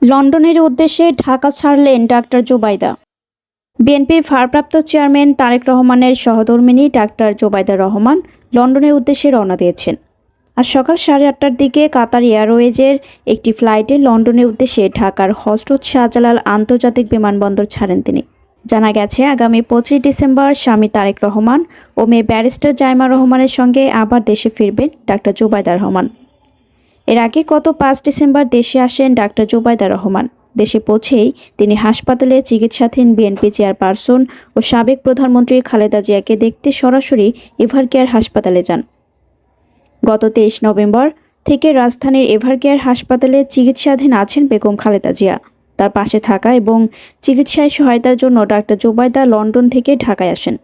লন্ডনের উদ্দেশ্যে ঢাকা ছাড়লেন ডাক্তার জুবাইদা। বিএনপির ভারপ্রাপ্ত চেয়ারম্যান তারেক রহমানের সহধর্মিণী ডাক্তার জুবাইদা রহমান লন্ডনের উদ্দেশ্যে রওনা দিয়েছেন। আজ সকাল 8:30টার দিকে কাতার এয়ারওয়েজের একটি ফ্লাইটে লন্ডনের উদ্দেশ্যে ঢাকার হজরত শাহজালাল আন্তর্জাতিক বিমানবন্দর ছাড়েন তিনি। জানা গেছে, আগামী 25 ডিসেম্বর স্বামী তারেক রহমান ও মেয়ে ব্যারিস্টার জাইমা রহমানের সঙ্গে আবার দেশে ফিরবেন ডাক্তার জুবাইদা রহমান। এর আগে গত 5 ডিসেম্বর দেশে আসেন ডাক্তার জুবাইদা রহমান। দেশে পৌঁছেই তিনি হাসপাতালে চিকিৎসাধীন বিএনপি চেয়ারপারসন ও সাবেক প্রধানমন্ত্রী খালেদা জিয়াকে দেখতে সরাসরি এভারকেয়ার হাসপাতালে যান। গত 23 নভেম্বর থেকে রাজধানীর এভারকেয়ার হাসপাতালে চিকিৎসাধীন আছেন বেগম খালেদা জিয়া। তার পাশে থাকা এবং চিকিৎসায় সহায়তার জন্য ডাক্তার জুবাইদা লন্ডন থেকে ঢাকায় আসেন।